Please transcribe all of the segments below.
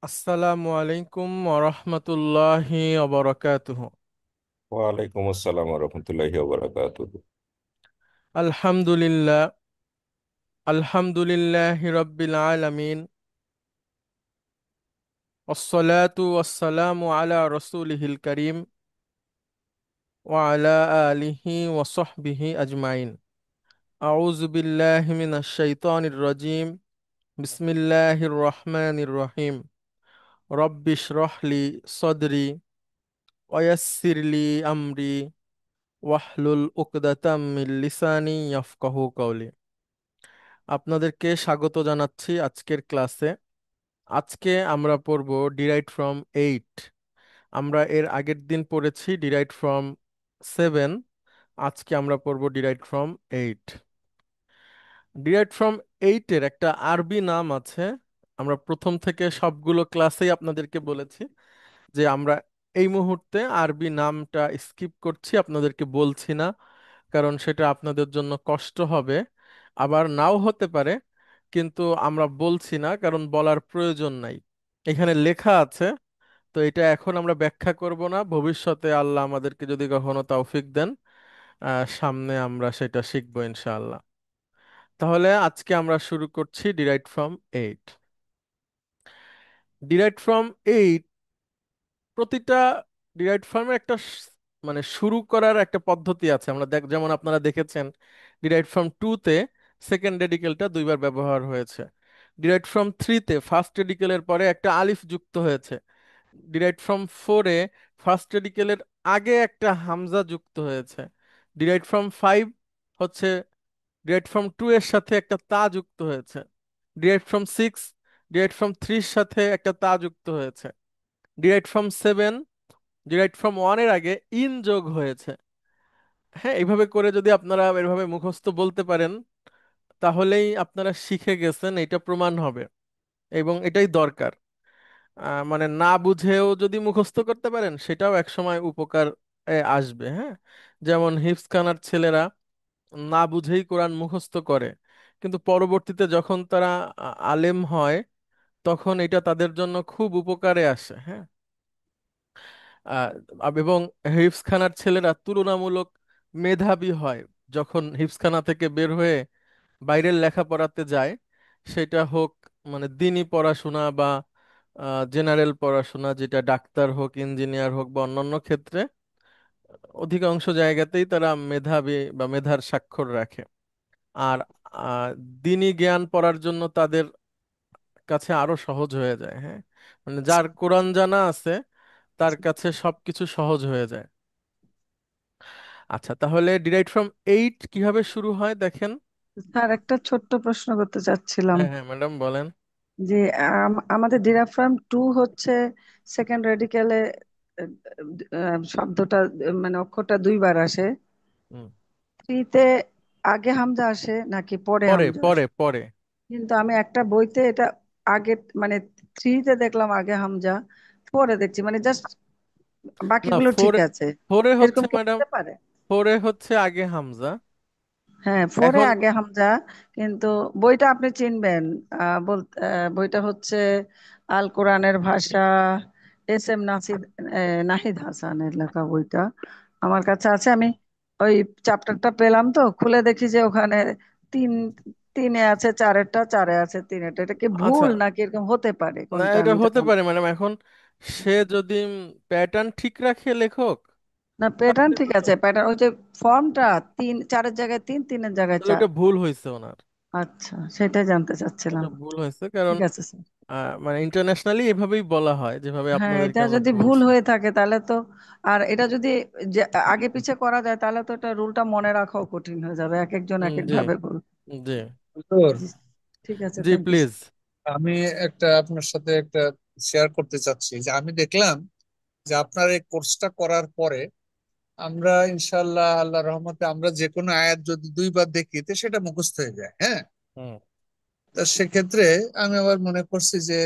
আসসালামু আলাইকুম ওরহমতুল্লাহি ওবরাকাতুহ। ওয়ালাইকুম আসসালাম রহমতুল্লাহি ওবরাকাতুহু। আলহামদুলিল্লাহ, আলহামদুলিল্লাহি রাব্বিল আলামিন, ওয়াসসালাতু ওয়াসসালামু আলা রাসূলিহিল কারীম ওয়া আলা আলিহি ওয়া সাহবিহি আজমাইন। আউযু বিল্লাহি মিনাশ শাইতানির রাজীম। বিসমিল্লাহির রহমানির রহিম। রব্বিশ রহলি সদরি ওয়া ইয়াসসির লি আমরি ওয়াহলুল উকদাতাম মিন লিসানি ইয়াফকাহু কওলি। আপনাদেরকে স্বাগত জানাচ্ছি আজকের ক্লাসে। আজকে আমরা পড়ব ডিরাইভড ফ্রম 8। আমরা এর আগের দিন পড়েছি ডিরাইভড ফ্রম 7। আজকে আমরা পড়ব ডিরাইভড ফ্রম 8। ডিরাইভড ফ্রম 8 এর একটা আরবি নাম আছে। আমরা প্রথম থেকে সবগুলো ক্লাসেই আপনাদেরকে বলেছি যে আমরা এই মুহূর্তে আরবি নামটা স্কিপ করছি, আপনাদেরকে বলছি না, কারণ সেটা আপনাদের জন্য কষ্ট হবে, আবার নাও হতে পারে। কিন্তু আমরা বলছি না কারণ বলার প্রয়োজন নাই, এখানে লেখা আছে। তো এটা এখন আমরা ব্যাখ্যা করব না, ভবিষ্যতে আল্লাহ আমাদেরকে যদি কখনো তৌফিক দেন সামনে আমরা সেটা শিখবো ইনশাআল্লাহ। তাহলে আজকে আমরা শুরু করছি ডিরাইভড ফ্রম 8। ডিরাইভড ফ্রম 8, প্রতিটা ডিরাইভড ফর্মের একটা মানে শুরু করার একটা পদ্ধতি আছে। আমরা যেমন আপনারা দেখেছেন ডিরাইভড ফ্রম 2-তে সেকেন্ড রেডিকেলটা দুইবার ব্যবহার হয়েছে। ডিরাইভড ফ্রম 3-তে ফার্স্ট রেডিকেলের পরে একটা আলিফ যুক্ত হয়েছে। ডিরাইভড ফ্রম 4-এ ফার্স্ট রেডিকেলের আগে একটা হামজা যুক্ত হয়েছে। ডিরাইভড ফ্রম 5 হচ্ছে ডিরাইভড ফ্রম 2 এর সাথে একটা তা যুক্ত হয়েছে। ডিরাইভড ফ্রম 6 ডিরাইভড ফ্রম 3-র সাথে একটা তা যুক্ত হয়েছে। ডিরাইভড ফ্রম 7 ডিরাইভড ফ্রম 1-এর আগে ইন যোগ হয়েছে। হ্যাঁ, এইভাবে করে যদি আপনারা এভাবে মুখস্থ বলতে পারেন তাহলেই আপনারা শিখে গেছেন, এটা প্রমাণ হবে এবং এটাই দরকার। মানে না বুঝেও যদি মুখস্থ করতে পারেন সেটাও একসময় উপকার আসবে। হ্যাঁ, যেমন হিফজ খানার ছেলেরা না বুঝেই কোরআন মুখস্থ করে, কিন্তু পরবর্তীতে যখন তারা আলেম হয় তখন এটা তাদের জন্য খুব উপকারে আসে। হ্যাঁ, আহ, এবং হিফজখানার ছেলেরা তুলনামূলক মেধাবী হয় যখন হিফজখানা থেকে বের হয়ে বাইরের লেখাপড়াতে যায়। সেটা হোক মানে দিনী পড়াশোনা বা জেনারেল পড়াশোনা, যেটা ডাক্তার হোক, ইঞ্জিনিয়ার হোক বা অন্যান্য ক্ষেত্রে, অধিকাংশ জায়গাতেই তারা মেধাবী বা মেধার স্বাক্ষর রাখে। আর আহ, দিনী জ্ঞান পড়ার জন্য তাদের কাছে আরো সহজ হয়ে যায়। হ্যাঁ, মানে যার কোরআন জানা আছে তার কাছে সবকিছু সহজ হয়ে যায়। আচ্ছা, তাহলে ডিরাইভড ফ্রম 8 কিভাবে শুরু হয় দেখেন। স্যার, একটা ছোট্ট প্রশ্ন করতে চাচ্ছিলাম হ্যাঁ হ্যাঁ ম্যাডাম বলেন। যে আমাদের ডিরাফ্রাম টু হচ্ছে সেকেন্ড রেডিকেলে শব্দটা মানে অক্ষরটা দুইবার আসে। হুম, থ্রিতে আগে হামজা আসে নাকি পরে পরে হামজা পরে আসে? পরে। কিন্তু আমি একটা বইতে এটা আগে, মানে থ্রিতে দেখলাম আগে হামজা, পরে দেখছি মানে জাস্ট না, বাকিগুলো ঠিক ফোরে, আছে। ফোরে হচ্ছে এরকম কি ম্যাডাম, হতে পারে? ফোরে হচ্ছে আগে হামজা। হ্যাঁ, ফোরে এখন আগে হামজা। কিন্তু বইটা আপনি চিনবেন। বইটা হচ্ছে আল কোরআনের ভাষা, এস এম নাসিদ, নাহিদ হাসানের লেখা বইটা আমার কাছে আছে। আমি ওই চ্যাপ্টারটা পেলাম তো খুলে দেখি যে ওখানে তিন, তিনে আছে চারেরটা, চারে আছে তিনেরটা। এটা কি আচ্ছা, ভুল নাকি এরকম হতে পারে না কোনটা, এটা আমি এটা হতে পারে ম্যাডাম। এখন সে যদি প্যাটার্ন ঠিক রাখে লেখক, না, প্যাটার্ন তাহলে ঠিক ওটা আছে, প্যাটার্ন ওই যে ফর্মটা তিন চারের জায়গায় তিন, তিনের জায়গায় তাহলে চার। ওটা ভুল হয়েছে ওনার। আচ্ছা, সেটাই জানতে ওটা চাচ্ছিলাম। ভুল হয়েছে কারণ ঠিক আছে স্যার। মানে ইন্টারন্যাশনালি এভাবেই বলা হয় যেভাবে হ্যাঁ, আপনাদেরকে এটা আমরা যদি ভুল বলছি। হয়ে থাকে তাহলে তো, আর এটা যদি যে আগে পিছে করা যায় তাহলে তো এটা রুলটা মনে রাখাও কঠিন হয়ে যাবে, এক একজন এক এক জি ভাবে বল। জি হুজুর, জি, ঠিক আছে, জি থ্যাংক ইউ প্লিজ। স্যার। আমি আপনার সাথে একটা শেয়ার করতে চাচ্ছি যে আমি দেখলাম যে আপনার এই কোর্সটা করার পরে আমরা ইনশাআল্লাহ আল্লাহর রহমতে আমরা যে কোনো আয়াত যদি দুইবার দেখি তো সেটা মুখস্থ হয়ে যায়। হ্যাঁ, হুম, তা সেক্ষেত্রে আমি আবার মনে করছি যে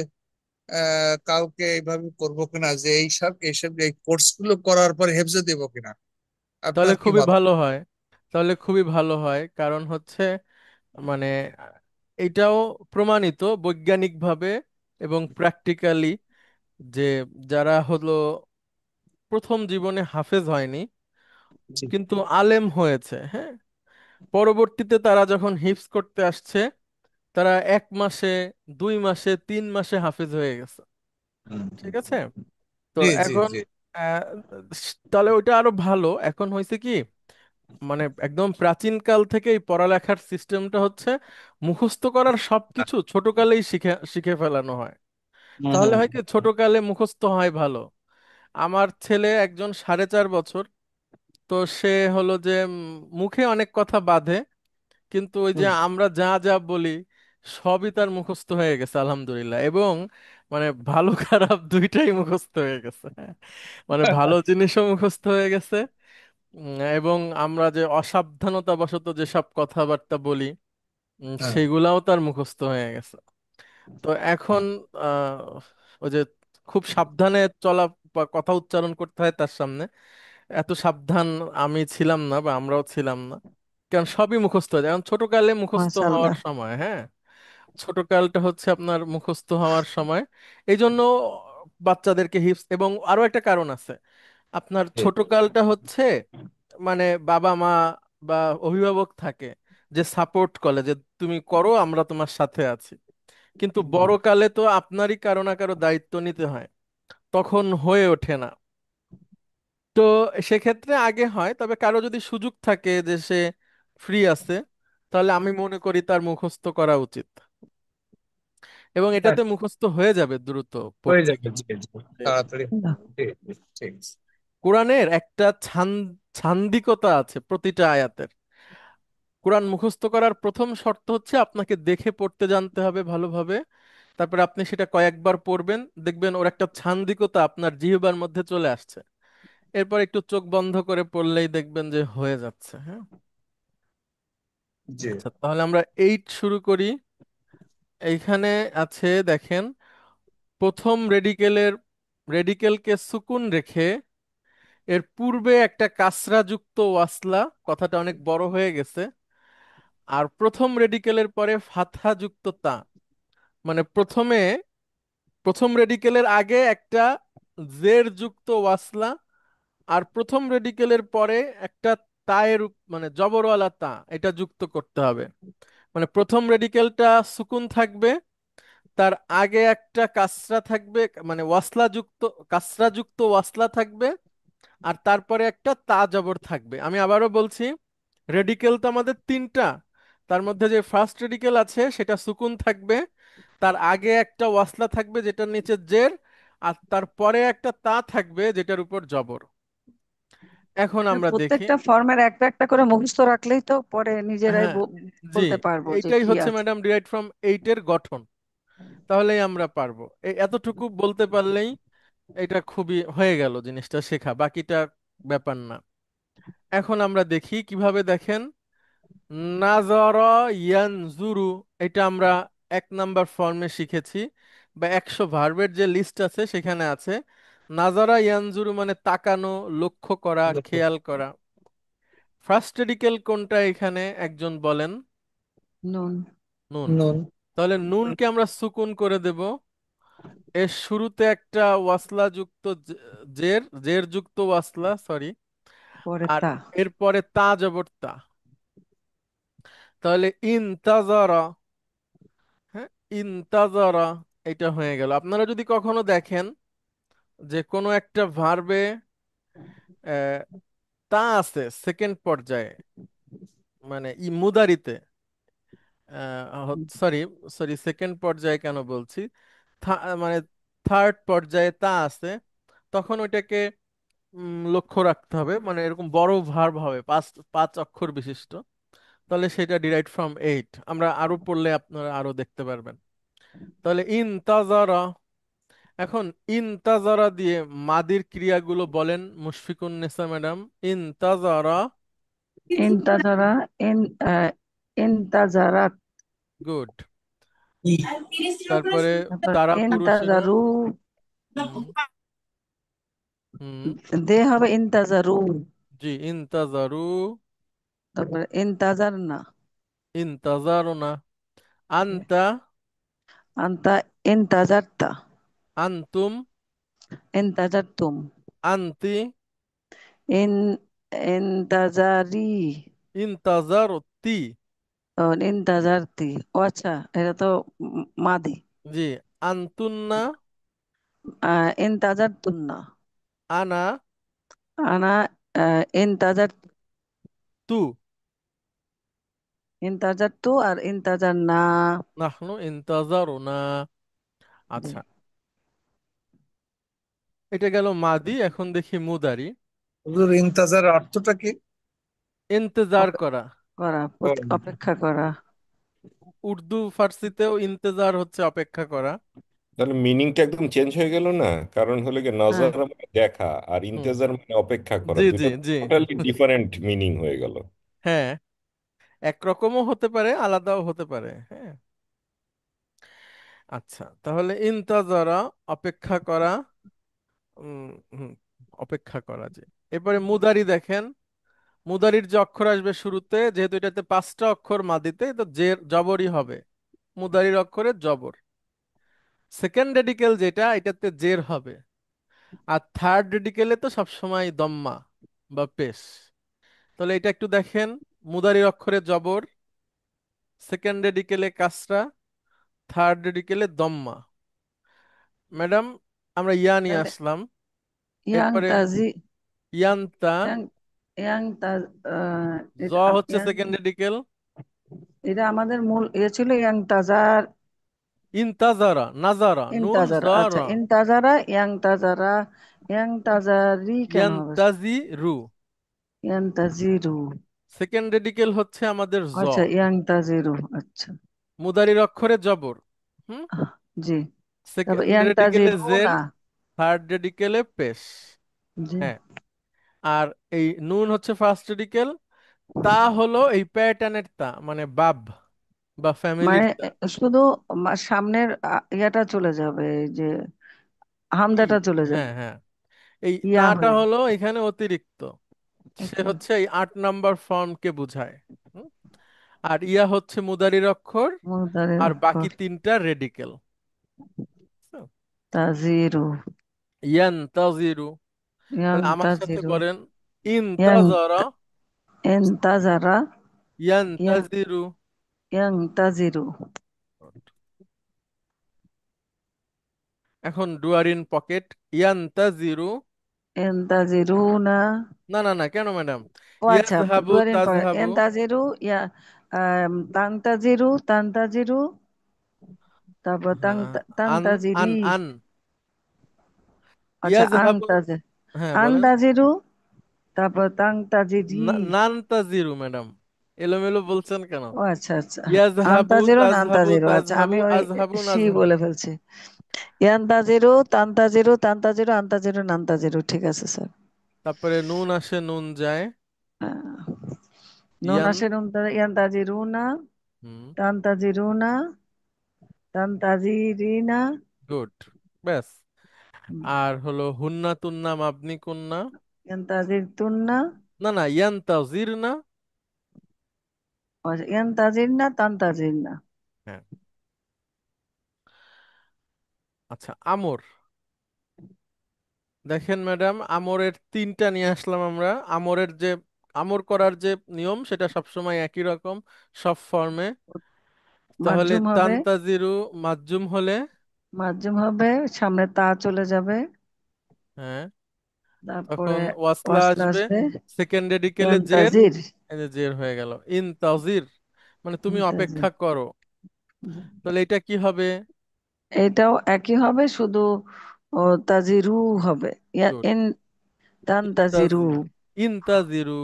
কাউকে এইভাবে করবো কিনা, যে এইসব এই কোর্স গুলো করার পরে হেফজে দেবো কিনা। তাহলে আপনার কি খুবই মত? ভালো হয়। তাহলে খুবই ভালো হয়, কারণ হচ্ছে মানে এটাও প্রমাণিত বৈজ্ঞানিকভাবে এবং প্র্যাকটিক্যালি যে যারা হলো প্রথম জীবনে হাফেজ হয়নি জি। কিন্তু আলেম হয়েছে, হ্যাঁ, পরবর্তীতে তারা যখন হিফজ করতে আসছে, তারা 1 মাসে, 2 মাসে, 3 মাসে হাফেজ হয়ে গেছে। হুম। ঠিক আছে। তো জি জি এখন জি। আহ, তাহলে ওইটা আরো ভালো। এখন হয়েছে কি, মানে একদম প্রাচীন কাল থেকে এই পড়ালেখার সিস্টেমটা হচ্ছে মুখস্থ করার সবকিছু ছোটকালেই শিখে শিখে ফেলানো হয়। হুম তাহলে হুম। হয় কি, ছোটকালে মুখস্থ হয় ভালো। আমার ছেলে একজন 4.5 বছর, তো সে হলো যে মুখে অনেক কথা বাধে, কিন্তু ওই যে হুম। আমরা যা যা বলি সবই তার মুখস্থ হয়ে গেছে আলহামদুলিল্লাহ। এবং মানে ভালো খারাপ দুইটাই মুখস্থ হয়ে গেছে, হ্যাঁ। মানে ভালো জিনিসও মুখস্থ হয়ে গেছে, এবং আমরা যে অসাবধানতা বশত যেসব কথাবার্তা বলি হ্যাঁ। সেগুলাও তার মুখস্থ হয়ে গেছে। তো এখন ওই যে খুব সাবধানে চলা বা কথা উচ্চারণ করতে হয় তার সামনে, এত সাবধান আমি ছিলাম না বা আমরাও ছিলাম না, কারণ সবই মুখস্থ হয়ে যায়। এখন ছোটকালে মুখস্থ হওয়ার মাশাআল্লাহ। সময়, হ্যাঁ, ছোটকালটা হচ্ছে আপনার মুখস্থ হওয়ার সময়। এই জন্য বাচ্চাদেরকে হিপস, এবং আরো একটা কারণ আছে, আপনার জি। ছোটকালটা হচ্ছে মানে বাবা মা বা অভিভাবক থাকে যে সাপোর্ট করে যে তুমি করো, আমরা তোমার সাথে আছি। কিন্তু বড়কালে তো আপনারই কারো না কারো দায়িত্ব নিতে হয়, তখন হয়ে ওঠে না। তো সেক্ষেত্রে আগে হয়, তবে কারো যদি সুযোগ থাকে যে সে ফ্রি আছে, তাহলে আমি মনে করি তার মুখস্থ করা উচিত, এবং হ্যাঁ, এটাতে মুখস্থ হয়ে যাবে দ্রুত হয়ে পড়তে যাবে। জি জি। গেলে। তাড়াতাড়ি। জি জি, ঠিক। কোরআনের একটা ছান্দিকতা আছে প্রতিটা আয়াতের। কোরআন মুখস্থ করার প্রথম শর্ত হচ্ছে আপনাকে দেখে পড়তে জানতে হবে ভালোভাবে। তারপরে আপনি সেটা কয়েকবার পড়বেন, দেখবেন ওর একটা ছান্দিকতা আপনার জিহ্বার মধ্যে চলে আসছে। এরপর একটু চোখ বন্ধ করে পড়লেই দেখবেন যে হয়ে যাচ্ছে, হ্যাঁ। জি। আচ্ছা, তাহলে আমরা 8 শুরু করি। এইখানে আছে দেখেন, প্রথম রেডিকেলকে সুকুন রেখে এর পূর্বে একটা কাসরা যুক্ত ওয়াসলা, কথাটা অনেক বড় হয়ে গেছে। আর প্রথম রেডিকেলের পরে ফাতহা যুক্ত তা, মানে প্রথম রেডিকেলের আগে একটা জের যুক্ত ওয়াসলা, আর প্রথম রেডিকেলের পরে একটা তায়ের মানে জবরওয়ালা তা, এটা যুক্ত করতে হবে। মানে প্রথম রেডিকেলটা সুকুন থাকবে, তার আগে একটা কাসরা থাকবে, মানে ওয়াসলা যুক্ত, কাসরা যুক্ত ওয়াসলা থাকবে, আর তারপরে একটা তা জবর থাকবে। আমি আবারও বলছি, রেডিকেল তো আমাদের 3টা, তার মধ্যে যে ফার্স্ট রেডিকেল আছে সেটা সুকুন থাকবে, তার আগে একটা ওয়াসলা থাকবে যেটার নিচে জের, আর তারপরে একটা তা থাকবে যেটার উপর জবর। এখন আমরা দেখি। প্রত্যেকটা ফর্মের একটা একটা করে মুখস্থ রাখলেই তো পরে নিজেরাই হ্যাঁ, জি, বলতে পারবো যে এইটাই কি হচ্ছে আছে। ম্যাডাম ডিরাইভড ফ্রম 8-এর গঠন। তাহলেই আমরা পারবো, এই এতটুকু বলতে পারলেই এটা খুবই হয়ে গেল, জিনিসটা শেখা, বাকিটা ব্যাপার না। এখন আমরা দেখি কিভাবে, দেখেন, নাজারা ইয়ানজুরু, এটা আমরা 1 নাম্বার ফর্মে শিখেছি, বা 100 ভার্বের যে লিস্ট আছে সেখানে আছে। নাজারা ইয়ানজুরু মানে তাকানো, লক্ষ্য করা, খেয়াল করা। ফার্স্ট রেডিকেল কোনটা এখানে একজন বলেন? নুন। নুন। নুন। তাহলে নুনকে আমরা সুকুন করে দেব। এর শুরুতে একটা ওয়াসলা যুক্ত জের যুক্ত ওয়াসলা, সরি। পরে আর তা। এরপরে তা জবর তা। তাহলে ইনতাজারা, হ্যাঁ, ইনতাজারা, এটা হয়ে গেল। আপনারা যদি কখনো দেখেন যে কোনো একটা ভার্বে তা আছে সেকেন্ড পর্যায়ে, মানে মুদারিতে, সরি, সেকেন্ড পর্যায়ে কেন বলছি, মানে থার্ড পর্যায়ে তা আছে, তখন ওইটাকে লক্ষ্য রাখতে হবে, মানে এরকম বড় ভার্ব হবে, 5 অক্ষর বিশিষ্ট, তাহলে সেটা ডিরাইভড ফ্রম 8। আমরা আরো পড়লে আপনারা আরো দেখতে পারবেন। তাহলে ইনতাজারা। এখন ইনতাজারা দিয়ে মাদির ক্রিয়াগুলো বলেন মুশফিকুন নেসা ম্যাডাম। ইনতাজারা। ইন্তাজারা। ইন ইন্তাজারাত। গুড। তারপরে তারপর তারা পুরুষেরা। ইন্তাজারু। হুম। হুম। দে হবে ইন্তাজারু। জি, ইনতাজারু। তারপর ইন্তাজার না। ইনতাজারুনা। আনতা। আন্তা ইন্তাজারতা। আনতুম। ইন্তাজারতুম। আন্তি, ইন ইন্তাজারি। ইন্তাজারতি। ও, ইন্তাজারতি। ও আচ্ছা, এটা তো মাদি। জি। আন্তুন্না, ইন্তাজারতুন্না। আনা, আনা ইন্তাজার তু, ইন্তাজারতু আর ইন্তাজার না। নাহনু ইন্তাজারুনা। জি। আচ্ছা, এটা গেল মাদি। এখন দেখি মুদারি। হুজুর ইন্তাজার অর্থটা কি? ইন্তজার অপে- করা। করা, ও, অপেক্ষা করা। উর্দু ফার্সিতেও ইন্তজার হচ্ছে অপেক্ষা করা। তাহলে মিনিংটা একদম চেঞ্জ হয়ে গেল না? কারণ হলো কি, হ্যাঁ। নজর মানে দেখা, আর হুম। ইন্তেজার মানে অপেক্ষা করা, জি জি দুইটা জি। টোটালি ডিফারেন্ট মিনিং হয়ে গেল। হ্যাঁ, একরকমও হতে পারে, আলাদাও হতে পারে। হ্যাঁ। আচ্ছা, তাহলে ইন্তাজারা অপেক্ষা করা। উম, হুম, অপেক্ষা করা, যে। এরপরে মুদারি দেখেন। মুদারির যে অক্ষর আসবে শুরুতে, যেহেতু এটাতে 5টা অক্ষর মাদিতে, তো জের জবরই হবে। মুদারির অক্ষরে জবর। সেকেন্ড রেডিকেল যেটা, এটাতে জের হবে। আর থার্ড রেডিকেলে তো সবসময় দম্মা বা পেশ। তাহলে এটা একটু দেখেন। মুদারির অক্ষরে জবর, সেকেন্ড রেডিকেলে কাসরা, থার্ড রেডিকেলে দম্মা। ম্যাডাম, আমরা ইয়া নিয়ে তাহলে আসলাম। ইয়াং এরপরে তাজি। ইয়ান্তা। ইয়াং ইয়াং তাজ। জ এটা হচ্ছে ইয়াং, সেকেন্ড রেডিকেল। এটা আমাদের মূল ছিল ইয়াং তাজার। ইনতাজারা, নাজারা, নুন ইনতাজারা, আচ্ছা, জারা। ইনতাজারা, ইয়াং তাজারা। ইয়াং তাজারি কেন হবে? ইয়ান্তাজি রু। ইয়াং তাজিরু। সেকেন্ড রেডিকেল হচ্ছে আমাদের জ। আচ্ছা, ইয়াং তাজিরু, আচ্ছা। মুদারির অক্ষরে জবর। হুম। আহ, জি। তারপর সেকেন্ড ইয়াং রেডিকেলে তাজিরু জের, না। থার্ড রেডিকেলে পেশ। জি। হ্যাঁ। আর এই নুন হচ্ছে ফার্স্ট রেডিকেল। তা হলো এই প্যাটার্নের তা, মানে বাব বা ফ্যামিলির মানে তা। শুধু সামনের ইয়াটা চলে যাবে, এই যে ই, হামজাটা চলে হ্যাঁ যাবে। হ্যাঁ। এই ইয়া তাটা হয়ে হলো এখানে অতিরিক্ত। সে আচ্ছা। হচ্ছে এই 8 নম্বর ফর্মকে বোঝায়। হুম? আর ইয়া হচ্ছে মুদারির অক্ষর। মুদারের আর বাকি অক্ষর। 3টা রেডিকেল। তাজিরু। ইয়ান্তাজিরু। ইয়াং তাহলে আমার সাথে তাজিরু। বলেন। ইয়াং ইনতাজারা, ইনতাজারা। ইয়াং ইয়ান্তাজিরু। ইয়াং তাজিরু। এখন ডুয়ারিন পকেট। ইয়ান্তাজিরু। ইনতাজিরু না। না না না, কেন ম্যাডাম? ও আচ্ছা, ইয়াজহাবু, দুয়ারিন পরে তাজহাবু। ইনতাজিরু ইয়া। তাংতাজিরু, তান্তাজিরু। তারপর হ্যাঁ, আন, আন, তান্তাজিরি। আন। আচ্ছা, ইয়াজহাবু। হ্যাঁ, বলেন। আন্তাজিরু। তারপর তাংতাজিরি। নানতাজিরু ম্যাডাম, এলোমেলো বলছেন কেন? ও আচ্ছা আচ্ছা। ইয়াজহাবু, আন্তাজিরু তাজহাবু, নান্তাজিরু, আচ্ছা, তাজহাবু, আমি ওই আজহাবু, সি নাজহাবু। বলে ফেলছি। ইয়ান্তাজিরু, তান্তাজিরু, তান্তাজিরু, আন্তাজিরু, নান্তাজিরু, ঠিক আছে স্যার। তারপরে নুন আসে, নুন যায়। নুন ইয়ান। আসে, নুন ইয়ান্তাজিরু না। হুম। তান্তাজিরু না। তান্তাজিরিনা। গুড। ব্যাস। আর হলো হুন্না তুন্না মাবনি কুন্না। ইয়ান্তাজির তুন্না। না না, ইয়ান্তাজির না। ইয়ান্তাজির না, তান্তাজির না। হ্যাঁ। আচ্ছা, আমর। দেখেন ম্যাডাম, আমরের 3টা নিয়ে আসলাম আমরা। আমরের যে আমর করার যে নিয়ম, সেটা সবসময় একই রকম, সব ফর্মে। তাহলে মাজজুম হবে। তানতাজিরু মাজজুম হলে। মাজজুম হবে, সামনে তা চলে যাবে। হ্যাঁ। তারপরে তখন ওয়াসলা ওয়াসলা আসবে। আসবে। সেকেন্ড রেডিকেলে জের। ইয়ান্তাজির। এই যে জের হয়ে গেল। ইন তাজির, মানে তুমি ইয়ান্তাজির। অপেক্ষা করো। তাহলে এটা কি হবে? এটাও একই হবে, শুধু ও তাজিরু হবে। গুড। ইন তানতাজিরু। ইনতাজির, ইনতাজিরু।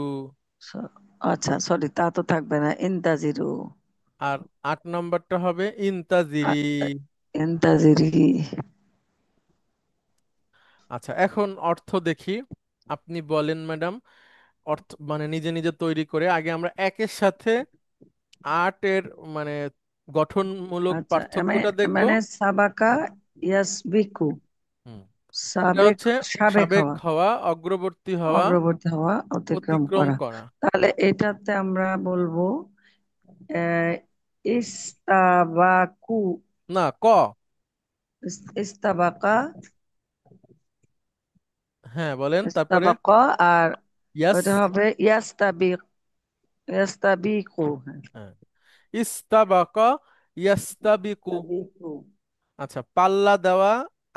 আচ্ছা, সরি, তা তো থাকবে না, ইনতাজিরু। আর 8 নম্বরটা হবে ইনতাজিরি। ইনতাজিরি। আচ্ছা, এখন অর্থ দেখি। আপনি বলেন ম্যাডাম। অর্থ মানে নিজে নিজে তৈরি করে, আগে আমরা একের সাথে 8-এর মানে গঠনমূলক আচ্ছা, পার্থক্যটা দেখব। মানে সাবাকা ইয়াসবিকু। হুম। এটা সাবেক, হচ্ছে সাবেক সাবেক হওয়া, হওয়া, অগ্রবর্তী হওয়া, অগ্রবর্তী হওয়া, অতিক্রম অতিক্রম করা। করা। তাহলে এটাতে আমরা বলবো আহ, ইস্তাবাকু। না, ক। ইস্তাবাকা। হ্যাঁ বলেন তারপরে। ইস্তাবাকা, আর ইয়াস। ওইটা হবে ইয়াস্তাবিক, ইয়াস্তাবিকু। হ্যাঁ, হ্যাঁ, ইস্তাবাকা ইয়াস্তাবিকু। ইয়াস্তাবিকু। আচ্ছা, পাল্লা দেওয়া,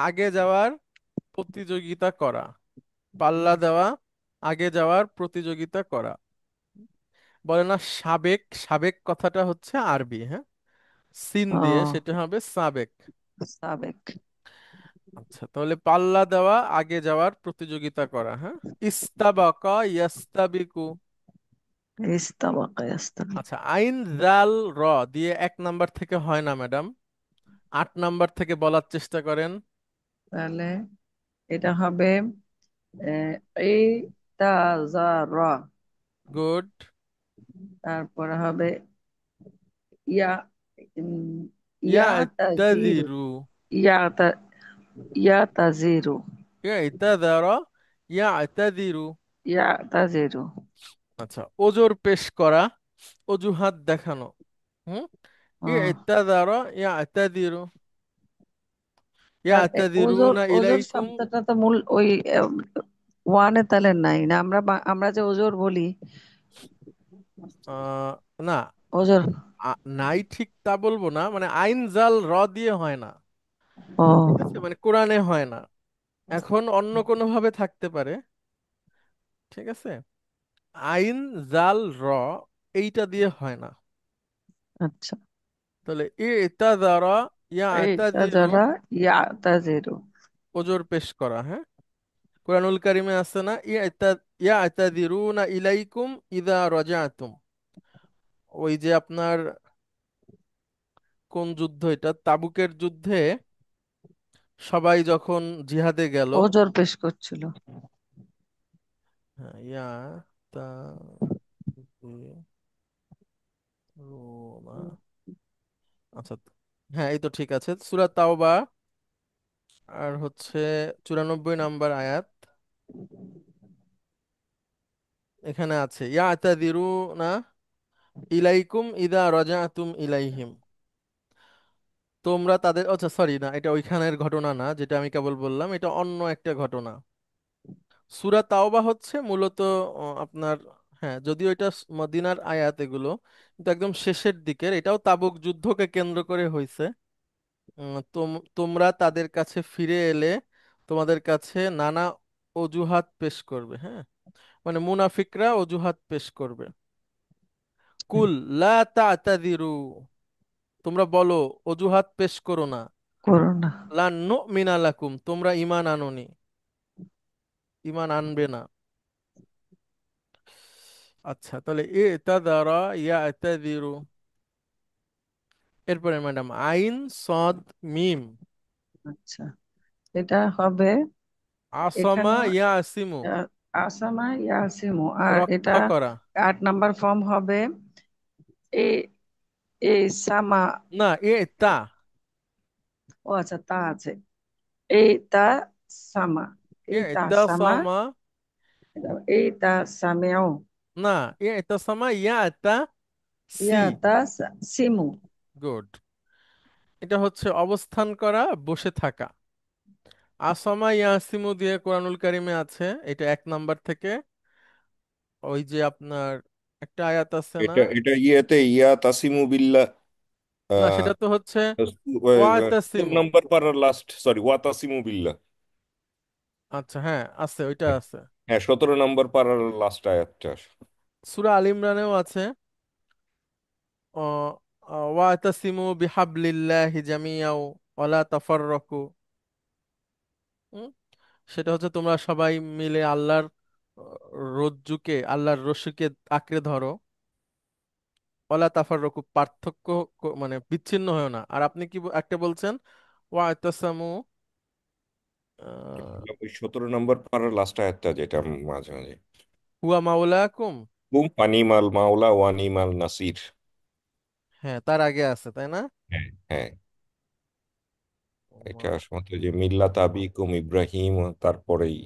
আগে যাওয়ার প্রতিযোগিতা করা। পাল্লা দেওয়া, আগে যাওয়ার প্রতিযোগিতা করা। বলে না সাবেক, সাবেক কথাটা হচ্ছে আরবি, হ্যাঁ, সিন দিয়ে, ও, সেটা হবে সাবেক। সাবেক। আচ্ছা, তাহলে পাল্লা দেওয়া, আগে যাওয়ার প্রতিযোগিতা করা, হ্যাঁ। ইস্তাবাকা ইয়াস্তাবিকু। ইস্তাবাকা ইয়াস্তাবিক। আচ্ছা, আইন জাল র দিয়ে 1 নাম্বার থেকে হয় না ম্যাডাম, 8 নাম্বার থেকে বলার চেষ্টা করেন। তাহলে এটা হবে আহ, এই তাজারা। গুড। তারপরে হবে ইয়া, উম, ইয়া ইয়া তাজিরু। ইত্যাদিরু। ইয়া তা ইয়া তাজিরু। ইয়া ইত্যাদারা, ইয়া ইত্যাদিরু। ইয়া তাজিরু। আচ্ছা, ওজোর পেশ করা, অজুহাত দেখানো। হুম। ইয়া আহ, ইত্যাদারা, ইয়া ইত্যাদিরু। ইয়া আর ওজোর, ইত্যাদিরুনা ওজোর ইলাইকুম। শব্দটা তো মূল ওই ওয়ানে তাহলে নাই না, আমরা আমরা যে ওজোর বলি। না, ওজোর। নাই ঠিক তা বলবো না, মানে আইন জাল র দিয়ে হয় না, ও ঠিক আছে, মানে কোরআনে হয় না। এখন অন্য কোনো ভাবে থাকতে পারে, ঠিক আছে। আইন জাল র এইটা দিয়ে হয় না। আচ্ছা। তাহলে এটা দ্বারা ইয়া এই ইত্যাদিরু, তাজারা ইয়া তাজিরু। ওজোর পেশ করা, হ্যাঁ। কোরআনুল কারিমে আছে না, ইয়া ইত্যাদিরুনা ইলাইকুম ইদা রাজাতুম। ওই যে আপনার কোন যুদ্ধ এটা, তাবুকের যুদ্ধে সবাই যখন জিহাদে গেল। ওজোর পেশ করছিল। হ্যাঁ, ইয়া তাজিরুনা। আচ্ছা, হ্যাঁ এই তো ঠিক আছে, সূরা তাওবা আর হচ্ছে 94 নাম্বার আয়াত, এখানে আছে ইয়া তাদিরুনা ইলাইকুম ইদা রাজাতুম ইলাইহিম। তোমরা তাদের, আচ্ছা সরি, না এটা ওইখানের ঘটনা না, যেটা আমি কেবল বললাম, এটা অন্য একটা ঘটনা। সূরা তাওবা হচ্ছে মূলত আপনার, হ্যাঁ যদিও এটা মদিনার আয়াত এগুলো, কিন্তু একদম শেষের দিকের, এটাও তাবুক যুদ্ধকে কেন্দ্র করে হয়েছে। তোমরা তাদের কাছে ফিরে এলে তোমাদের কাছে নানা অজুহাত পেশ করবে, হ্যাঁ, মানে মুনাফিকরা অজুহাত পেশ করবে। কুল লা তা'তাযিরু, তোমরা বলো অজুহাত পেশ করো না। করোনা। লান নুমিনা লাকুম, তোমরা ঈমান আনোনি, ঈমান আনবে না। আচ্ছা, তাহলে ইতাদারা ইয়াতাযিরু। এরপরে ম্যাডাম আইন সদ মিম। আচ্ছা, এটা হবে আসামা এখানেও ইয়াসিমু, আসামা ইয়াসিমু। আর এটা রক্ষা করা। 8 নাম্বার ফর্ম হবে এ এ সামা। না, তা। ও আচ্ছা, তা আছে। এই তা সামা। এই তা সামা। ইতাসামা। এই তা সামেও। না, ইতাসামা ইয়াতা সি। ইয়া তা সিমু। গুড। এটা হচ্ছে অবস্থান করা, বসে থাকা। আসামা ইয়াসিমু দিয়ে কোরআনুল কারিমে আছে, এটা 1 নাম্বার থেকে। ওই যে আপনার একটা আয়াত আছে না। এটা এটা ইয়েতে ইয়া তাসিমু বিল্লাহ। না, সেটা তো হচ্ছে 17 ওয়াতাসিমু। নাম্বার পারার লাস্ট, সরি, ওয়া তাসিমু বিল্লাহ। আচ্ছা, হ্যাঁ আছে, ওইটা আছে। হ্যাঁ, 17 নাম্বার পারার লাস্ট আয়াতটা। সূরা আল ইমরানেও আছে, ও ওয়াতাসিমু বিহাবলিল্লাহি জামিয়াও ওয়ালা তাফাররাকু। হুম, সেটা হচ্ছে তোমরা সবাই মিলে আল্লাহর রজ্জুকে, আল্লাহর রস্যিকে আঁকড়ে ধরো। ওয়ালা তাফাররাকু, পার্থক্য মানে বিচ্ছিন্ন হয় না। আর আপনি কি একটা বলছেন, ওয়াতাসামু ওই 17 নাম্বার পারার লাস্ট আয়াতটা, যেটা মাঝে মাঝে হুয়া মাওলাকুম। বুম পানিমাল মাওলা ওয়ানিমাল নাসির। হ্যাঁ, তার আগে আছে তাই না। হ্যাঁ, হ্যাঁ। এটা ওয়া- আসলে যে মিল্লাত আবিকুম ইব্রাহিম, তারপরেই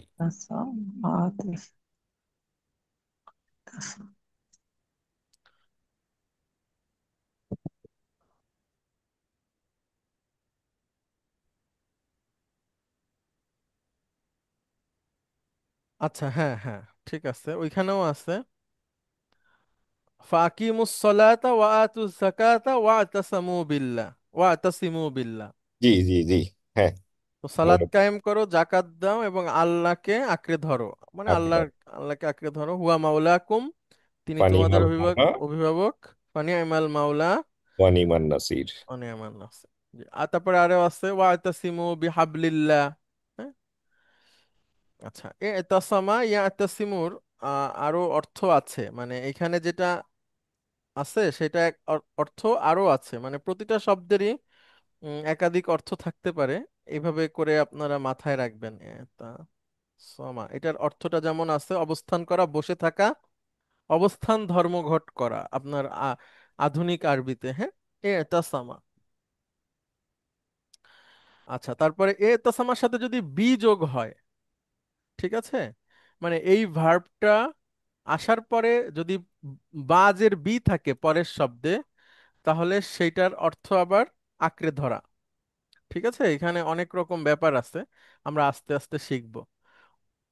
আচ্ছা, হ্যাঁ হ্যাঁ, ঠিক আছে, ওইখানেও আছে ফাকিমুস সালাতা ওয়া আতুজ যাকাতা ওয়া তাসামু বিল্লাহ, ওয়া তাসিমু বিল্লাহ। জি জি জি। হ্যাঁ। তো সালাত মনে কায়েম করো, জাকাত দাও এবং আল্লাহকে আঁকড়ে ধরো, মানে আপনার আল্লাহকে আঁকড়ে ধরো। হুয়া মাওলাকুম, তিনি তোমাদের পানিমাল অভিভাবক মাওলা অভিভাবক। ফানিআমাল মাওলা ওয়ানিমান নাসির। ওয়া নি'মান নাসির। জি, আর তারপরে আরো আছে ওয়া তাসিমু বিহাবলিল্লাহ। হ্যাঁ? আচ্ছা, এ তাসামা ইয়া তাসিমুর আরো অর্থ আছে, মানে এখানে যেটা আছে সেটা অর্থ আরো আছে, মানে প্রতিটা শব্দেরই একাধিক অর্থ থাকতে পারে। এইভাবে করে আপনারা মাথায় রাখবেন। তা সমা, এটার অর্থটা যেমন আছে অবস্থান করা, বসে থাকা, অবস্থান ধর্মঘট করা আপনার আধুনিক আরবিতে। হ্যাঁ, এ তাসামা। আচ্ছা, তারপরে এ তাসামার সাথে যদি বি যোগ হয়, ঠিক আছে, মানে এই ভার্বটা আসার পরে যদি বাজের বি থাকে পরের শব্দে, তাহলে সেইটার অর্থ আবার আঁকড়ে ধরা। ঠিক আছে, এখানে অনেক রকম ব্যাপার আছে, আমরা আস্তে আস্তে শিখব।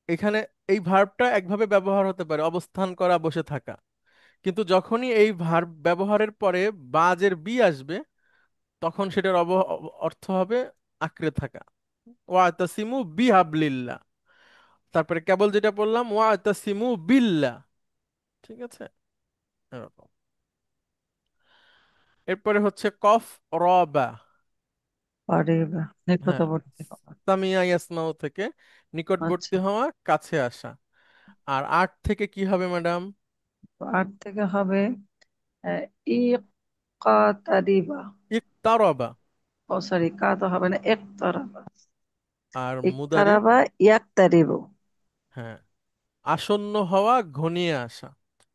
এখানে এই ভার্বটা একভাবে ব্যবহার হতে পারে, অবস্থান করা, বসে থাকা, কিন্তু যখনই এই ভার্ব ব্যবহারের পরে বাজের বি আসবে, তখন সেটার অর্থ হবে আঁকড়ে থাকা। ওয়াতাসিমু বিহাবলিল্লাহ। তারপরে কেবল যেটা বললাম ওয়াতাসিমু বিল্লাহ। ঠিক আছে, এরকম। এরপরে হচ্ছে কফ রবা। পারিবা, হ্যাঁ, নিকটবর্তী হওয়া। সামিয়া ইয়াসমাউ থেকে আচ্ছা, নিকটবর্তী হওয়া, কাছে আসা। আর আট থেকে কি হবে ম্যাডাম? তো আট থেকে হবে আহ, ইকাতারিবা। ইকতারবা। ও সরি, কা তো হবে না, একতারাবা। আর মুদারি, একতারাবা ইয়াকতারিবু। হ্যাঁ, আসন্ন হওয়া, ঘনিয়ে আসা।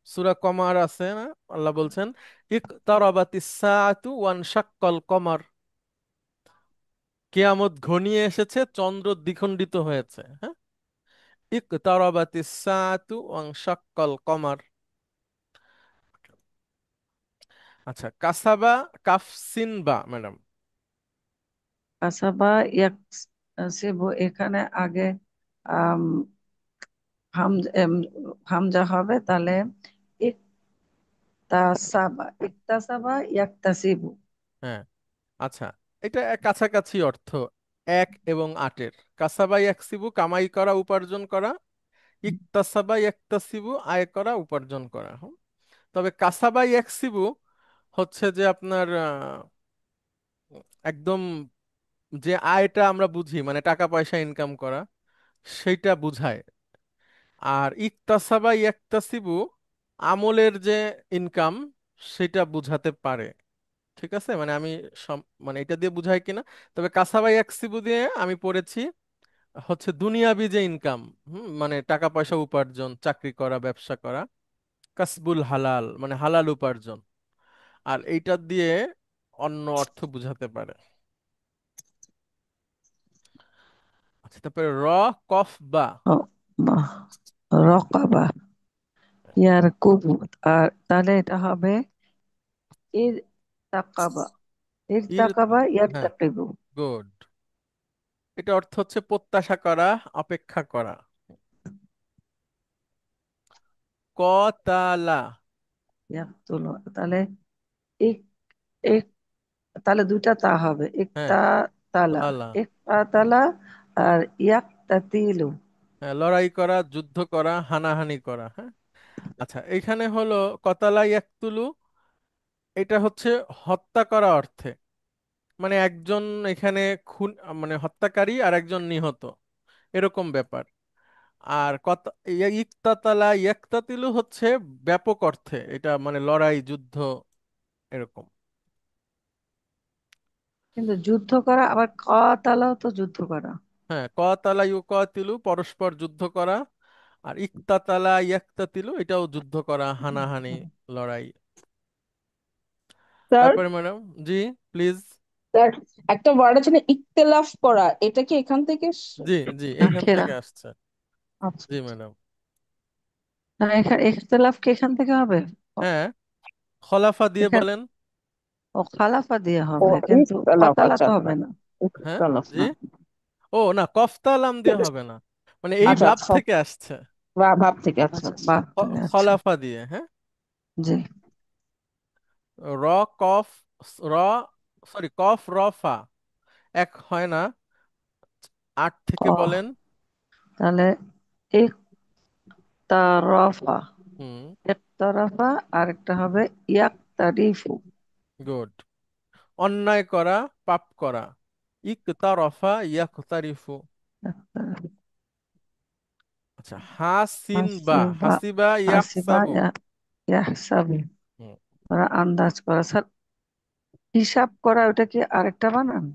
সূরা কমার আছে না, আল্লাহ বলছেন ইকতারাবাতিস সাআতু ওয়ানশাক্কাল কমার, কিয়ামত ঘনিয়ে এসেছে, চন্দ্র দ্বিখণ্ডিত হয়েছে। হ্যাঁ, ইকতারাবাতিস সাআতু ওয়ানশাক্কাল কমার। আচ্ছা, কাসাবা, কাফসিন বা ম্যাডাম। কাসাবা ইয়াকসিবু, এখানে আগে আম, হামজা হবে, তাহলে ইকতাসাবা ইয়াকতাসিবু। হ্যাঁ, আচ্ছা, এটা কাছাকাছি অর্থ এক এবং আটের। কাসাবা ইয়াকসিবু, কামাই করা, উপার্জন করা। ইকতাসাবা ইয়াকতাসিবু, আয় করা, উপার্জন করা। তবে কাসাবা ইয়াকসিবু হচ্ছে যে আপনার একদম যে আয়টা আমরা বুঝি, মানে টাকা পয়সা ইনকাম করা, সেইটা বুঝায়। আর ইকতাসাবা ইয়াকতাসিবু আমলের যে ইনকাম, সেটা বুঝাতে পারে। ঠিক আছে, মানে আমি মানে এটা দিয়ে বুঝাই কিনা। তবে কাসাবা ইয়াকসিবু দিয়ে আমি পড়েছি হচ্ছে দুনিয়াবি যে ইনকাম, মানে টাকা পয়সা উপার্জন, চাকরি করা, ব্যবসা করা। কাসবুল হালাল মানে হালাল উপার্জন। আর এইটা দিয়ে অন্য অর্থ বুঝাতে পারে। আচ্ছা, তারপরে কফ বা। ও, বাহ, রকাবা ইয়ারকুবু। আর তাহলে এটা হবে ইর তাকাবা, ইর ইর, তাকাবা হ্যাঁ, ইয়ারতাকিবু। গুড। এটা অর্থ হচ্ছে প্রত্যাশা করা, অপেক্ষা করা। কতালা। ইয়াকতুলু, তাহলে ইক ইক তাহলে দুইটা তা হবে, হ্যাঁ, ইকতা তালা, তালা। ইকতা তালা আর ইয়াকতাতিলু। হ্যাঁ, লড়াই করা, যুদ্ধ করা, হানাহানি করা। হ্যাঁ, আচ্ছা, এখানে হলো কতালা ইয়াকতুলু, এটা হচ্ছে হত্যা করা অর্থে, মানে একজন এখানে খুন, মানে হত্যাকারী আর একজন নিহত, এরকম ব্যাপার। আর ইকতাতালা ইয়াকতাতিলু হচ্ছে ব্যাপক অর্থে, এটা মানে লড়াই, যুদ্ধ, এরকম। কিন্তু যুদ্ধ করা, আবার কাতালাও তো যুদ্ধ করা। হ্যাঁ, কতালা ইউকাতিলু পরস্পর যুদ্ধ করা, আর ইকতাতালা ইয়াকতাতিলু এটাও যুদ্ধ করা, হানাহানি, লড়াই। স্যার, তারপরে ম্যাডাম, জি, প্লিজ। স্যার, একটা ওয়ার্ড আছে না, ইখতিলাফ করা, এটা কি এখান থেকে জি জি, এখান আখেরা। থেকে আসছে। আচ্ছা জি আচ্ছা। ম্যাডাম। না, এখানে ইখতিলাফ কি এখান থেকে হবে? ও, হ্যাঁ, খলাফা দিয়ে এখানে বলেন। ও খালাফা দিয়ে ও হবে, কিন্তু ইখতিলাফ, কতালা আচ্ছা তো আচ্ছা। হবে না। হ্যাঁ, ইখতিলাফ জি। না। ও না, কফতালাম দিয়ে হবে না, মানে এই আচ্ছা ভাব থেকে আসছে। ভাব থেকে, আচ্ছা আচ্ছা, আচ্ছা। বাহ থেকে, আচ্ছা। খলাফা দিয়ে, হ্যাঁ। জি। র কফ র সরি কফ র ফা এক হয় না, আট থেকে ও, বলেন। তাহলে ইকতারাফা। হুম। ইকতারাফা, আরেকটা হবে ইয়াকতারিফু। গুড। অন্যায় করা, পাপ করা। ইকতারফা ইয়াকতারিফু। আচ্ছা, হাসিন বা হাসিবা, হাসিবা হাসিবা ইয়াহসাবু। ইয়াহসাবু। হুম। ওরা আন্দাজ করা, স্যার। হিসাব করা, ওটা কি আরেকটা বানান?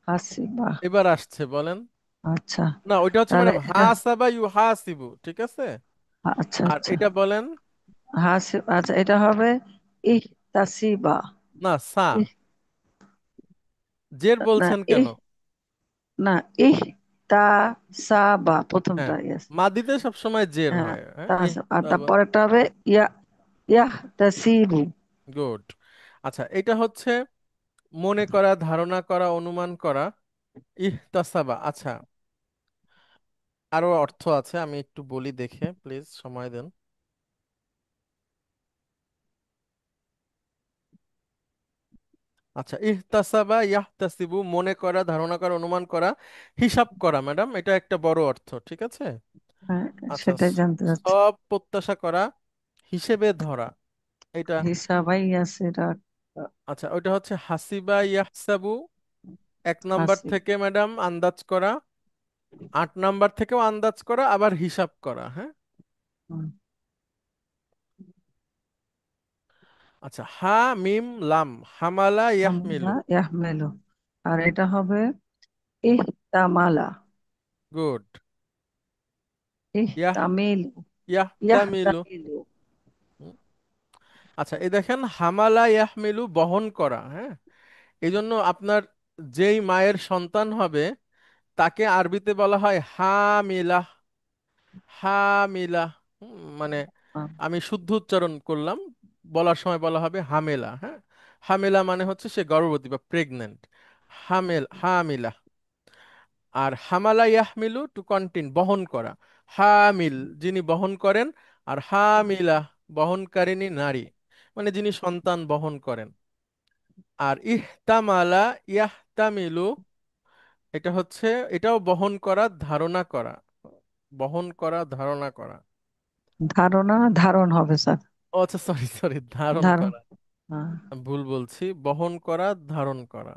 হাসিবা। এবার আসছে, বলেন। আচ্ছা, না, ওইটা হচ্ছে তাহলে ম্যাডাম এটা, হাসাবা ইউ হাসিবু, ঠিক আছে। আচ্ছা আর আচ্ছা, এটা বলেন। আচ্ছা, এটা হবে ইহতাসিবা। না, সা। ইহ, জের না, বলছেন কেন? ইহ, না, ইহতাসাবা হ্যাঁ, প্রথমটা, ইয়েস। মাদিতে সবসময় জের হ্যাঁ, হয়, হ্যাঁ। আর তারপরেরটা হবে ইয়া ইয়াহতাসিবু। গুড। আচ্ছা, এটা হচ্ছে মনে করা, ধারণা করা, অনুমান করা। ইহতাসাবা। আচ্ছা, আরো অর্থ আছে, আমি একটু বলি, দেখে প্লিজ সময় দেন। আচ্ছা, ইহতাসাবা ইয়াহতাসিবু, মনে করা, ধারণা করা, অনুমান করা, হিসাব করা ম্যাডাম, এটা একটা বড় অর্থ, ঠিক আছে। হ্যাঁ, আচ্ছা, সেটাই জানতে চাচ্ছি। সব প্রত্যাশা করা, হিসেবে ধরা, এটা। হিসাবাই আছে, আচ্ছা, ওইটা হচ্ছে হাসিবা ইয়াহসাবু। এক নাম্বার হাসি। থেকে ম্যাডাম আন্দাজ করা, আট নাম্বার থেকেও আন্দাজ করা, আবার হিসাব করা, হ্যাঁ। হুম, আচ্ছা, হা মিম লাম, হামালা হামলা ইয়াহমিলু। ইয়াহমেলু। আর এটা হবে ইহতামালা। গুড। ইয়াহ ইহতামিলু। ইয়াহতামিলু। ইয়াহতামিলু। হুম। আচ্ছা, এই দেখেন হামালা ইয়াহমিলু, বহন করা, হ্যাঁ। এই জন্য আপনার যেই মায়ের সন্তান হবে তাকে আরবিতে বলা হয় হামিলা। হামিলা। মানে আহ, আমি শুদ্ধ উচ্চারণ করলাম, বলার সময় বলা হবে হামেলা, হ্যাঁ। হামেলা মানে হচ্ছে সে গর্ভবতী বা প্রেগনেন্ট। হামিলা। আর হামালা ইয়াহমিলু, টু কন্টিন, বহন করা। হামিল, যিনি বহন করেন। আর হামিলা, বহনকারিণী নারী, মানে যিনি সন্তান বহন করেন। আর ইহতামালা ইয়াহতামিলু, এটা হচ্ছে, এটাও বহন করা, ধারণা করা। বহন করা, ধারণা করা। ধারণা ধারণ হবে, স্যার। ও আচ্ছা, সরি সরি, ধারণ ধারণ। করা। হ্যাঁ। আমি ভুল বলছি, বহন করা, ধারণ করা।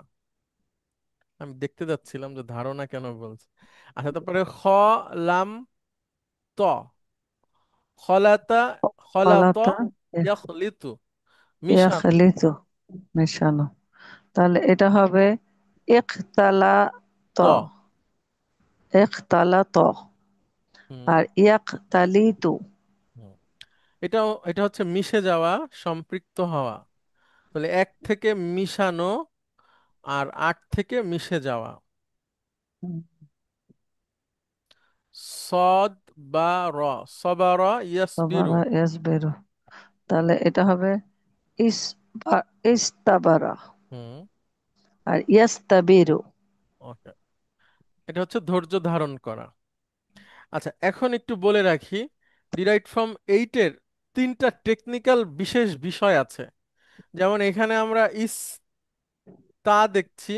আমি দেখতে যাচ্ছিলাম যে ধারণা কেন বলছি। আচ্ছা, তারপরে খ, লাম, ত, খলাতা, খলাত, ফলাতা ইয়াখলিতু, মিশানো। ইয়াখলিতু, মেশানো। তাহলে এটা হবে ইখতালাত। ত। ইখতালাত। হুম। আর ইয়াকতালিতু। হুম। এটা হচ্ছে মিশে যাওয়া, সম্পৃক্ত হওয়া। তাহলে এক থেকে মিশানো, আর আট থেকে মিশে যাওয়া। হুম, সদ বা র, সবার, ইয়াসবিরু। সাবারা ইয়াসবিরু। তাহলে এটা হবে ইস্তাবারা। হুম। আর ইয়াস্তাবিরু। ওকে, এটা হচ্ছে ধৈর্য ধারণ করা। আচ্ছা, এখন একটু বলে রাখি, ডিরাইভড ফ্রম এইটের তিনটা টেকনিক্যাল বিশেষ বিষয় আছে। যেমন এখানে আমরা তা দেখছি,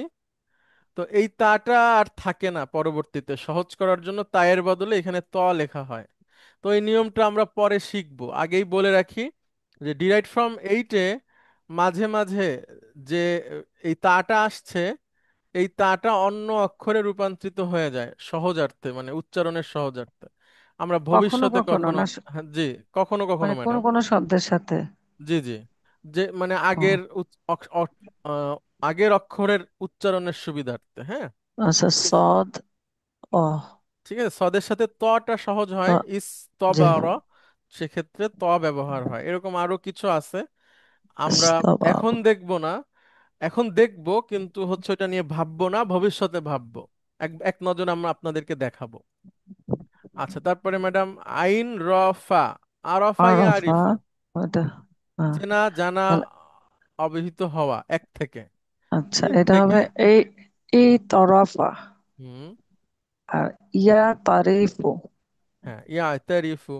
তো এই তাটা আর থাকে না, পরবর্তীতে সহজ করার জন্য তায়ের বদলে এখানে ত লেখা হয়। তো এই নিয়মটা আমরা পরে শিখবো, আগেই বলে রাখি যে ডিরাইভড ফ্রম এইটে মাঝে মাঝে যে এই তাটা আসছে, এই তাটা অন্য অক্ষরে রূপান্তরিত হয়ে যায় সহজার্থে, মানে উচ্চারণের সহজার্থে। আমরা কখনো ভবিষ্যতে কখনো কখনো, না, হ্যাঁ, জি, কখনো কখনো মানে কোন ম্যাডাম। কোন শব্দের সাথে। জি জি, যে মানে ও, আগের আগের অক্ষরের উচ্চারণের সুবিধার্থে, হ্যাঁ। আচ্ছা, সদ। ও, ঠিক আছে, সদের সাথে তটা সহজ তো, হয়, জি, স্তবার, সেক্ষেত্রে ত ব্যবহার হয়। এরকম আরো কিছু আছে, আমরা ইস্তাবার। এখন দেখব না। এখন দেখব, কিন্তু হচ্ছে এটা নিয়ে ভাববো না, ভবিষ্যতে ভাববো। এক এক নজর আমরা আপনাদেরকে দেখাবো। আচ্ছা, তারপরে ম্যাডাম আইন রফা, আরফা ইয়া আরাফা, আরিফু, ওটা। হ্যাঁ, চেনা জানা, তাহলে, অবহিত হওয়া, এক থেকে। আচ্ছা, তিন এটা থেকে। হবে এই এই তরফা। হুম। আর ইয়া তারিফু। হ্যাঁ, ইয়াতারিফু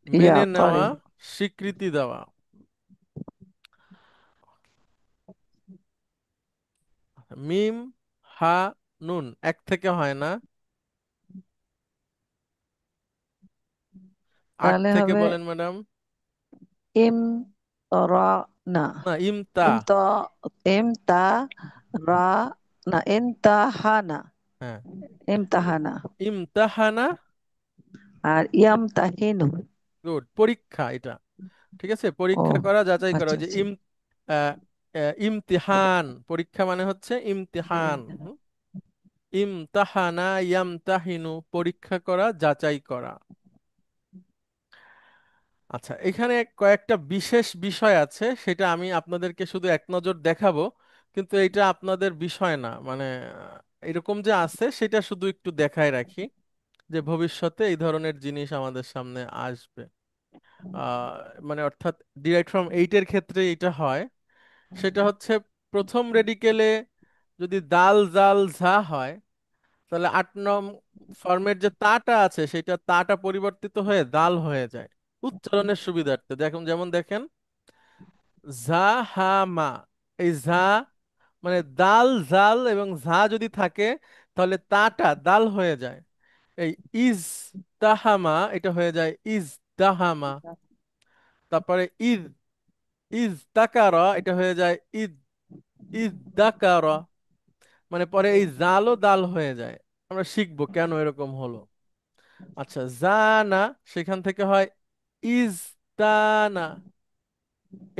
ইয়া মেনে নেওয়া, তারিফ। স্বীকৃতি দেওয়া। মিম, হা, নুন এক থেকে হয় না, আট তাহলে থেকে হবে বলেন ম্যাডাম। ইম রা না। না, ইমতা। ইম ত ইম তা রা না, ইমতাহানা। হ্যাঁ, ইমতাহানা। ইমতাহানা। আর ইয়াম তাহিনু। গুড, পরীক্ষা এটা। ঠিক আছে, ও পরীক্ষা করা, যাচাই করা, আচ্ছা ওই যে আচ্ছা। আহ, ইমতিহান, পরীক্ষা মানে হচ্ছে ইমতিহান। ইমতাহানা ইয়ামতাহিনু, পরীক্ষা করা, যাচাই করা। আচ্ছা, এখানে কয়েকটা বিশেষ বিষয় আছে, সেটা আমি আপনাদেরকে শুধু এক নজর দেখাবো, কিন্তু এটা আপনাদের বিষয় না, মানে এরকম যে আছে সেটা শুধু একটু দেখায় রাখি, যে ভবিষ্যতে এই ধরনের জিনিস আমাদের সামনে আসবে। আহ মানে অর্থাৎ ডিরাইভড ফ্রম এইটের ক্ষেত্রে এটা হয়। সেটা হচ্ছে প্রথম রেডিকেলে যদি দাল জাল ঝা হয়, তাহলে 8 নং ফর্মের যে তাটা আছে সেটা তাটা পরিবর্তিত হয়ে দাল হয়ে যায় উচ্চারণের সুবিধার্থে। দেখুন, যেমন দেখেন, ঝা হা মা, এই ঝা মানে দাল জাল এবং ঝা যদি থাকে তাহলে তাটা দাল হয়ে যায়। এই ইজ তাহামা এটা হয়ে যায় ইজ দাহামা। তারপরে ইদ, ইজ তাকারা এটা হয়ে যায় ইদ, ইজ দাকারা। মানে পরে এই জালও দাল হয়ে যায়। আমরা শিখবো কেন এরকম হলো। আচ্ছা, জানা, সেখান থেকে হয় ইজদানা,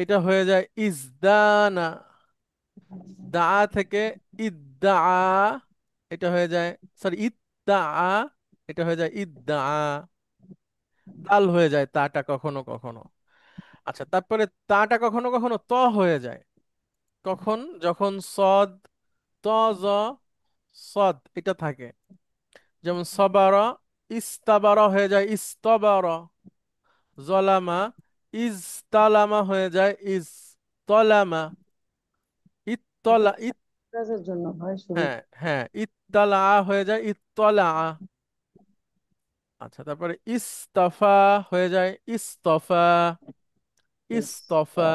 এটা হয়ে যায় ইজদানা। দা থেকে ইদ্দা, এটা হয়ে যায়, সরি ইদ্দা, এটা হয়ে যায় ইদ্দা, দাল হয়ে যায় তাটা কখনো কখনো। আচ্ছা, তারপরে তাটা কখনো কখনো ত হয়ে যায়। কখন? যখন সদ, ত, জ, সদ এটা থাকে। যেমন সবারা, ইস্তাবারা হয়ে যায় ইস্তবারা। জলামা, ইজতালামা হয়ে যায় ইজতলামা। এটা ইত্তলা কাজের জন্য হয় শুরু। হ্যাঁ হ্যাঁ, ইত্তালা হয়ে যায় ইত্তলা। আচ্ছা, তারপরে ইস্তফা হয়ে যায় ইস্তফা, ইস্তফা।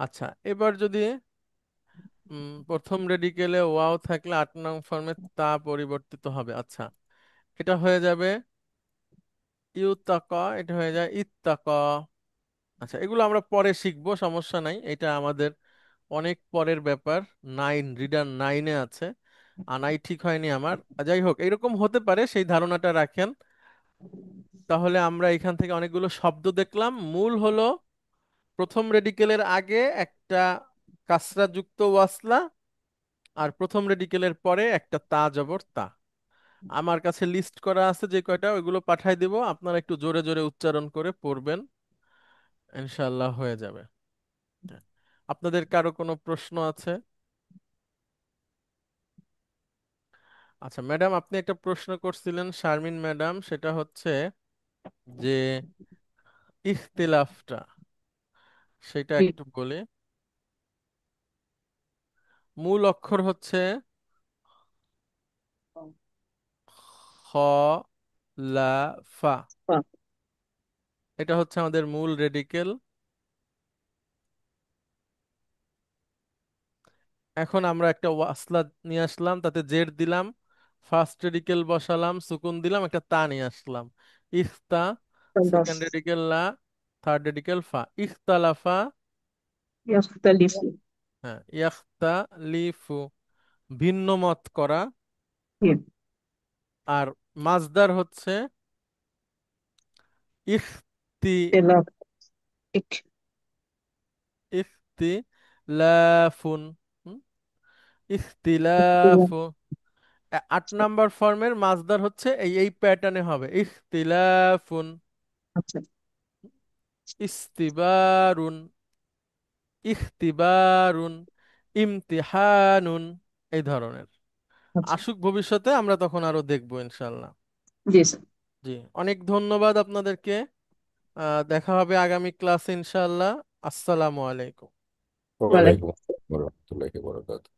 আচ্ছা, এবার যদি প্রথম রেডিকেলে ওয়াও থাকলে 8 নং ফর্মে তা পরিবর্তিত হবে। আচ্ছা, এটা হয়ে যাবে ইউতাকা, এটা হয়ে যায় ইত্তাকা। আচ্ছা, এগুলো আমরা পরে শিখবো, সমস্যা নাই, এটা আমাদের অনেক পরের ব্যাপার। রিডার 9-এ আছে, আনাই ঠিক হয়নি আমার। যাই হোক, এরকম হতে পারে সেই ধারণাটা রাখেন। তাহলে আমরা এখান থেকে অনেকগুলো শব্দ দেখলাম। মূল হলো প্রথম রেডিকেলের আগে একটা কাসরা যুক্ত ওয়াসলা, আর প্রথম রেডিকেলের পরে একটা তা জবর তা। আমার কাছে লিস্ট করা আছে যে কয়টা, ওইগুলো পাঠাই দিব, আপনারা একটু জোরে জোরে উচ্চারণ করে পড়বেন, ইনশাল্লাহ হয়ে যাবে। আপনাদের কারো কোনো প্রশ্ন আছে? আচ্ছা ম্যাডাম, আপনি একটা প্রশ্ন করছিলেন শারমিন ম্যাডাম, সেটা হচ্ছে যে ইখতিলাফটা, সেটা জি। একটু বলে। মূল অক্ষর হচ্ছে খ, লা, ফা। বাহ, এটা হচ্ছে আমাদের মূল রেডিকেল। এখন আমরা একটা ওয়াসলা নিয়ে আসলাম, তাতে জেড দিলাম, ফার্স্ট রেডিকেল বসালাম, সুকুন দিলাম, একটা তা নিয়ে আসলাম, ইখতা। দশ। সেকেন্ড রেডিকেল লা, থার্ড রেডিকেল ফা, ইখতালাফা। ইয়াখতালিফু। হ্যাঁ, ইয়াখতা লিফু, ভিন্ন মত করা। জি। আর মাজদার হচ্ছে ইখতি, তেলাফ। ইক। ইখতিলাফুন। হুম? ইখতিলাফ। ইখতিলাফু। 8 নাম্বার ফর্মের মাজদার হচ্ছে এই এই প্যাটার্নে হবে, ইখতিলাফুন, আচ্ছা ইস্তিবারুন, ইখতিবারুন, ইমতিহানুন, এই ধরনের। আচ্ছা। আসুক ভবিষ্যতে, আমরা তখন আরো দেখবো ইনশাল্লাহ। জি স্যার। জি, অনেক ধন্যবাদ আপনাদেরকে। দেখা হবে আগামী ক্লাসে ইনশাল্লাহ। আসসালামু আলাইকুম। ওয়ালাইকুম আসসালাম ওয়া রাহমাতুল্লাহি ওয়া বারাকাতুহু।